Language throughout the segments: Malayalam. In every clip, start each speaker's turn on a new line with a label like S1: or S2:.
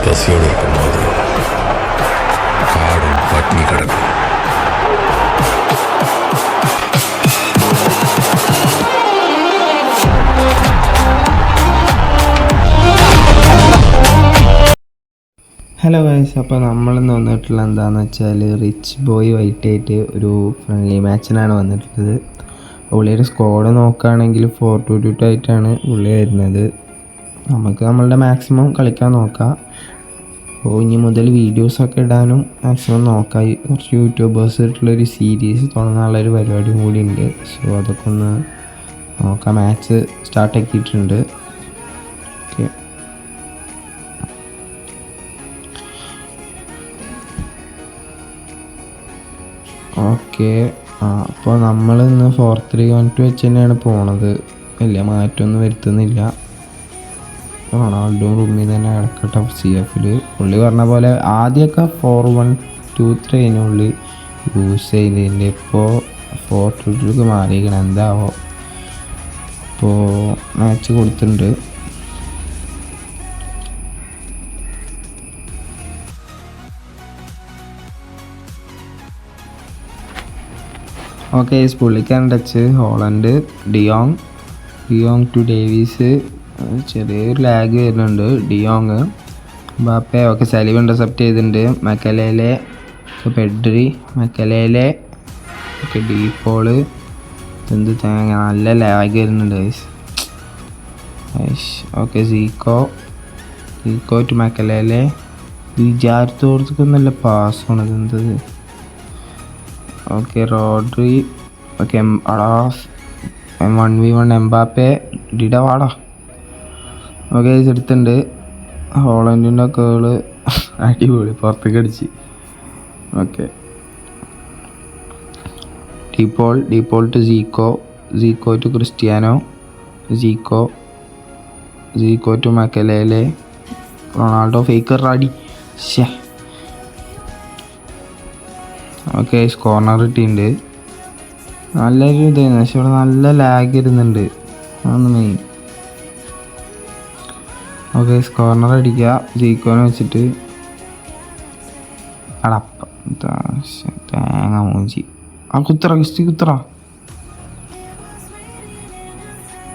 S1: പസിയോടെ இருக்கும்போது காடும் பட்டினி கிடக்கும்.
S2: ഹലോ ഗൈസ്, അപ്പോൾ നമ്മളിന്ന് വന്നിട്ടുള്ള എന്താണെന്ന് വെച്ചാൽ റിച്ച് ബോയ് വൈറ്റ് ആയിട്ട് ഒരു ഫ്രണ്ട്ലി മാച്ചിനാണ് വന്നിട്ടുള്ളത്. പുള്ളിയുടെ സ്ക്വാഡ് നോക്കുകയാണെങ്കിൽ 4-2-2 ആയിട്ടാണ് പുള്ളി വരുന്നത്. നമുക്ക് നമ്മളുടെ മാക്സിമം കളിക്കാൻ നോക്കാം. അപ്പോൾ ഇനി മുതൽ വീഡിയോസൊക്കെ ഇടാനും മാക്സിമം നോക്കാം. കുറച്ച് യൂട്യൂബേഴ്സ് ആയിട്ടുള്ളൊരു സീരീസ് തുടങ്ങാനുള്ളൊരു പരിപാടിയും കൂടി ഉണ്ട്. സോ അതൊക്കെ ഒന്ന് നോക്കാം. മാച്ച് സ്റ്റാർട്ടാക്കിയിട്ടുണ്ട്. Okay, okay. അപ്പോൾ നമ്മൾ ഇന്ന് 4-3-1-2 വെച്ച് തന്നെയാണ് പോണത്. വലിയ മാറ്റമൊന്നും വരുത്തുന്നില്ല. റൊണാൾഡോ റൂമിൽ തന്നെ കിടക്കട്ടെ CF-ൽ. പുള്ളി പറഞ്ഞ പോലെ ആദ്യമൊക്കെ 4-1-2-3 അതിനുള്ളിൽ യൂസ് ചെയ്തതിൻ്റെ ഇപ്പോൾ 4-2-2 മാറിയിരിക്കണം. എന്താവോ ഇപ്പോൾ മാച്ച് കൊടുത്തിട്ടുണ്ട്. ഓക്കെ, പുള്ളിക്കാരൻ touch Haaland, de Jong to Davies. ചെറിയൊരു ലാഗ് വരുന്നുണ്ട്. De Jong, Mbappe. Okay, Saliba intercept ചെയ്തിട്ടുണ്ട്. Makelele, Pedri, Makelele. Okay, De Paul. എന്ത് തേങ്ങ, നല്ല ലാഗ് വരുന്നുണ്ട്. Okay, Zico to Makelele. വിചാരിച്ചോർക്കൊക്കെ നല്ല പാസ്സാണ്. ഇതെന്തത്? Okay, Rodri. Okay, 1v1 Mbappe. ഡിഡ വാടാ. ഓക്കെ, എടുത്തിട്ടുണ്ട്. ഹോളണ്ടിൻ്റെ കേള് അടിപൊളി, പുറത്തേക്ക് അടിച്ച്. Okay, De Paul to Zico to Cristiano, Zico to Makelele. Ronaldo faker അടി. ശേ. ഓക്കെ, കോർണർ കിട്ടിയിട്ടുണ്ട്. നല്ലൊരു ഇതായിരുന്നു, പക്ഷെ ഇവിടെ നല്ല ലാഗ് ഇരുന്നുണ്ട്. അതൊന്ന് മെയിൻ. ഓക്കെ, കോർണർ അടിക്കുക ജയിക്കുവാന്ന് വെച്ചിട്ട്. അടപ്പ തേങ്ങ മൂഞ്ചി. കുത്തറ കുത്തറ.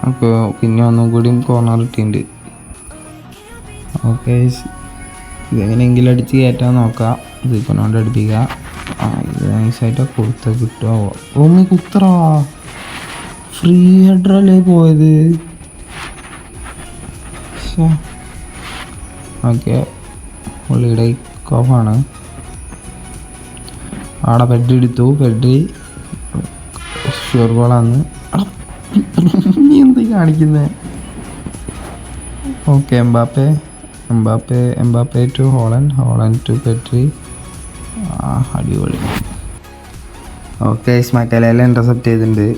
S2: ഓക്കെ, പിന്നെ ഒന്നും കൂടിയും കോർണർ കിട്ടിയിട്ടുണ്ട്. ഓക്കെ, ഇതെങ്ങനെയെങ്കിലും അടിച്ച് കയറ്റാൻ നോക്കാം. ജയിക്കുനോണ്ട് അടുപ്പിക്കുക. ഇത് നൈസായിട്ടൊക്കെ കൊടുത്താൽ കിട്ടുമോ? ഒന്ന് കുത്തറ. ഫ്രീ ഹെഡറല്ലേ പോയത്. ഓക്കെ, പുള്ളിയുടെ കോഫാണ്. അവിടെ പെഡ്രി എടുത്തു. പെഡ്രി ഷുവർ ഗോളാണ്. നീ എന്താ കാണിക്കുന്നത്? Okay, Mbappe to Haaland to Pedri. അടിപൊളി. ഓക്കെ, മക്കലേലെ ഇൻ്റർസെപ്റ്റ് ചെയ്തിട്ടുണ്ട്.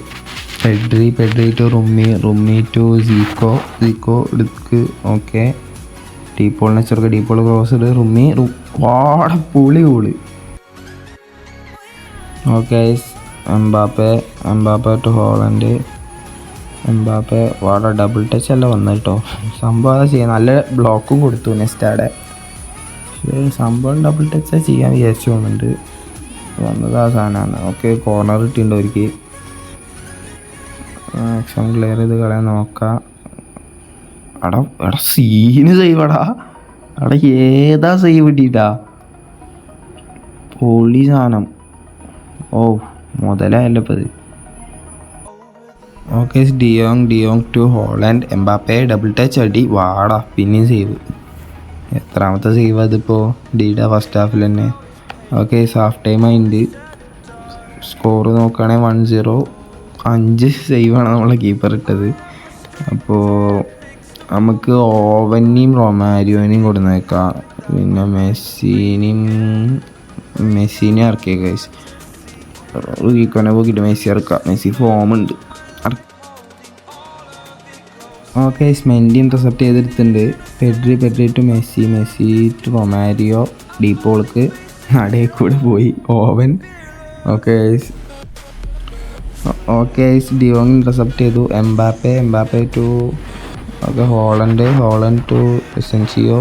S2: പെഡ്രി ടു റുമ്മി ടു സീക്കോ എടുക്ക്. ഓക്കെ, ഡീപോളിനെ ചെറുക്ക. ഡീപോൾ ക്രോസ് ഇട്. റുമ്മി വാട പുളി. Okay, Mbappe to Haaland. Mbappe വാട ഡബിൾ ടച്ച് അല്ല വന്നു കേട്ടോ. സംഭവം ചെയ്യാൻ നല്ല ബ്ലോക്കും കൊടുത്തു നെസ്റ്റാടെ. സംഭവം ഡബിൾ ടച്ച് ചെയ്യാൻ വിചാരിച്ചു പോകുന്നുണ്ട്. വന്നത് ആ സാധനമാണ്. ഓക്കെ, കോർണർ കിട്ടിയിട്ടുണ്ട് അവർക്ക്. മാക്സിമം ക്ലിയർ ചെയ്ത് കളയാൻ നോക്കാം. എടാ സീന് സേവടാ. ഏതാ സേവ് കിട്ടിയിട്ടാ? പൊളി സാധനം. ഓ, മുതലായല്ലപ്പത്. Okay, de Jong to Haaland. Mbappe double touch അടി. വാടാ, പിന്നെയും സേവ്. എത്രാമത്തെ സേവ് അതിപ്പോൾ? ഡീഡ ഫസ്റ്റ് ഹാഫിൽ തന്നെ. ഓക്കെ, ഹാഫ് ടൈം ആയിട്ടുണ്ട്. സ്കോർ നോക്കുകയാണെങ്കിൽ 1-0. 5 സേവാണ് നമ്മളെ കീപ്പർ ഇട്ടത്. അപ്പോൾ നമുക്ക് ഓവനെയും റൊമാരിയോനെയും കൊടുന്നേക്കാം. പിന്നെ മെസ്സിനെ ഇറക്കിയ കേസ് റീക്കോനെ പോക്കിയിട്ട് മെസ്സി ഇറക്കാം. മെസ്സി ഫോമുണ്ട്. ഓക്കെ, മെൻഡി ഇൻ്റർസെപ്റ്റ് ചെയ്തെടുത്തിട്ടുണ്ട്. Pedri to Messi to Romario. ഡീപോൾക്ക് നടയിൽ കൂടെ പോയി ഓവൻ. ഓക്കെ, ഡിയോങ് ഇൻ്റർസെപ്റ്റ് ചെയ്തു. Mbappe to okay Haaland to Asensio.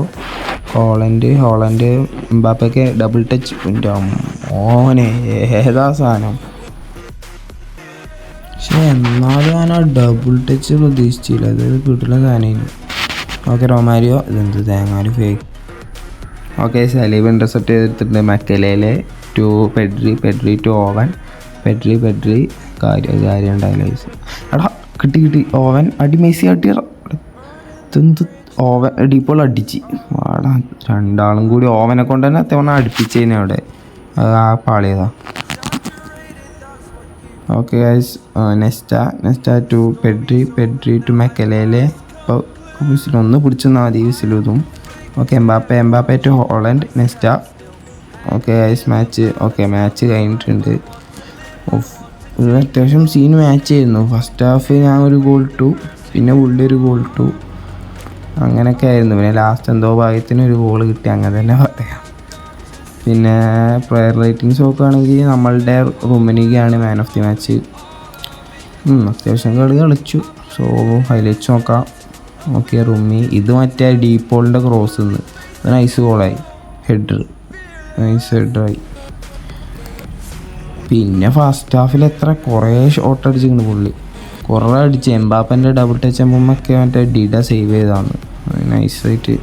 S2: Haaland എംബാപ്പയ്ക്ക് ഡബിൾ ടച്ച്. ഓനെ ഏതാ സാധനം. പക്ഷേ എന്നാലും ഞാൻ ആ ഡബിൾ ടച്ച് പ്രതീക്ഷിച്ചില്ല. അത് കിട്ടുന്ന സാധനം. ഓക്കെ റൊമാരിയോ, ഇതെന്ത് തേങ്ങാലും ഫേക്ക്. ഓക്കെ സലീബ് ഇൻ്റർസെപ്റ്റ് ചെയ്തിട്ടുണ്ട് Makelele to Pedri to Owen. Pedri കാര്യം ഉണ്ടായില്ല. എടാ കിട്ടി ഓവൻ അടി മെസ്സി കാട്ടിയ ഇതെന്ത് ഓവൻ ഡീപ്പോൾ അടിച്ച് വാടാ. രണ്ടാളും കൂടി ഓവനെ കൊണ്ട് തന്നെ അത്യാവശ്യം അടുപ്പിച്ചതിനെ അവിടെ ആ പാളിയതാ. Okay guys, Nesta to Pedri to Makelele. ഇപ്പോൾ വിസിലൊന്ന് പിടിച്ചെന്നാൽ മതി വിസിലും. Okay Mbappe to Haaland Nesta. Okay guys match കഴിഞ്ഞിട്ടുണ്ട്. ഒരു അത്യാവശ്യം സീൻ മാച്ച് ആയിരുന്നു. ഫസ്റ്റ് ഹാഫ് ഞാൻ ഒരു ഗോൾ ഇട്ടു, പിന്നെ പുള്ളി ഒരു ഗോൾ ഇട്ടു, അങ്ങനെയൊക്കെ ആയിരുന്നു. പിന്നെ ലാസ്റ്റ് എന്തോ ഭാഗ്യത്തിന് ഒരു ഗോൾ കിട്ടി, അങ്ങനെ തന്നെ പറയാം. പിന്നെ പ്ലെയർ റേറ്റിംഗ്സ് നോക്കുകയാണെങ്കിൽ നമ്മളുടെ റുമനിഗയാണ് മാൻ ഓഫ് ദി മാച്ച്. അത്യാവശ്യം കളി കളിച്ചു. സോ ഹൈലൈറ്റ്സ് നോക്കാം. ഓക്കെ റുമി, ഇത് മറ്റേ ഡീപ്പോളിൻ്റെ ക്രോസ് നിന്ന് അത് നൈസ് ഗോളായി. നൈസ് ഹെഡറായി. പിന്നെ ഫസ്റ്റ് ഹാഫിൽ കുറേ ഷോട്ട് അടിച്ചിട്ടുണ്ട് പുള്ളി, കുറേ അടിച്ച്. എംബാപ്പൻ്റെ ഡബിൾ ടച്ച് എമ്പൊക്കെ മറ്റേ ഡിഡ സേവ് ചെയ്തതാണ് നൈസായിട്ട്.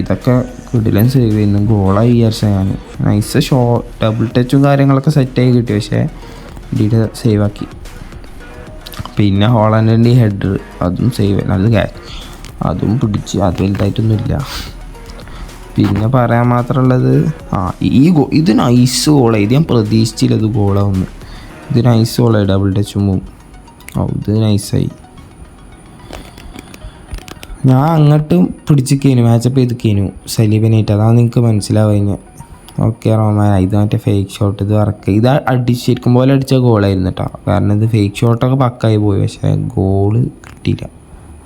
S2: ഇതൊക്കെ കിടിലൻ സേവ് ചെയ്യുന്നു. ഗോളായി വിചാരിച്ച ഞാൻ. നൈസ് ഡബിൾ ടച്ചും കാര്യങ്ങളൊക്കെ സെറ്റായി കിട്ടി, പക്ഷേ ഡിഡ സേവാക്കി. പിന്നെ ഹോളണ്ടിൻ്റെ ഹെഡർ അതും സേവ്, നല്ല ക്യാച്ച്, അതും പിടിച്ച്. അത് വലുതായിട്ടൊന്നുമില്ല. പിന്നെ പറയാൻ മാത്രമുള്ളത് ഇത് നൈസ് ഗോളായി. ഇത് ഞാൻ പ്രതീക്ഷിച്ചില്ല ഇത് ഗോളാവുന്നു. ഇത് നൈസ് ഗോളായി ഡബിൾ ടച്ചും. ഇത് നൈസായി. ഞാൻ അങ്ങോട്ടും പിടിച്ചിരിക്കേനു, മാച്ചപ്പ് ചെയ്തിരിക്കേനു സലീബനായിട്ട്. അതാണ് നിങ്ങൾക്ക് മനസ്സിലാവുക. ഓക്കെ റോമാൻ, ഇത് മറ്റേ ഫേക്ക് ഷോട്ട്, ഇത് വർക്ക്. ഇത് ശരിക്കും പോലെ അടിച്ച ഗോളായിരുന്നു കേട്ടോ. കാരണം ഇത് ഫേക്ക് ഷോട്ടൊക്കെ പക്കായി പോയി, പക്ഷേ ഗോള് കിട്ടിയില്ല.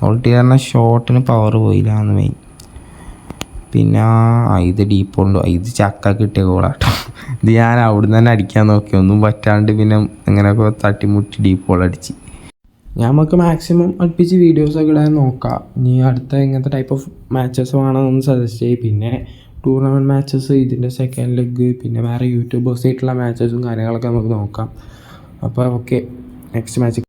S2: ഗോൾ കിട്ടിയ കാരണം ഷോട്ടിന് പവർ പോയില്ല എന്ന് മെയിൻ. പിന്നെ ഇത് ഡീപ്പോണ്ട്, ഇത് ചക്ക കിട്ടിയ ഗോളാട്ടോ. ഇത് ഞാൻ അവിടുന്ന് തന്നെ അടിക്കാൻ നോക്കി, ഒന്നും പറ്റാണ്ട് പിന്നെ അങ്ങനെയൊക്കെ തട്ടിമുട്ടി ഡീപ്പോൾ അടിച്ച്. നമുക്ക് മാക്സിമം അടുപ്പിച്ച് വീഡിയോസൊക്കെ ഇടാൻ നോക്കാം. ഇനി അടുത്ത ഇങ്ങനത്തെ ടൈപ്പ് ഓഫ് മാച്ചസ് വേണമെന്ന് സജസ്റ്റ് ചെയ്യും. പിന്നെ ടൂർണമെൻറ്റ് മാച്ചസ്, ഇതിൻ്റെ സെക്കൻഡ് ലെഗ്, പിന്നെ വേറെ യൂട്യൂബേഴ്സായിട്ടുള്ള മാച്ചസും കാര്യങ്ങളൊക്കെ നമുക്ക് നോക്കാം. അപ്പോൾ ഓക്കെ, നെക്സ്റ്റ് മാച്ച്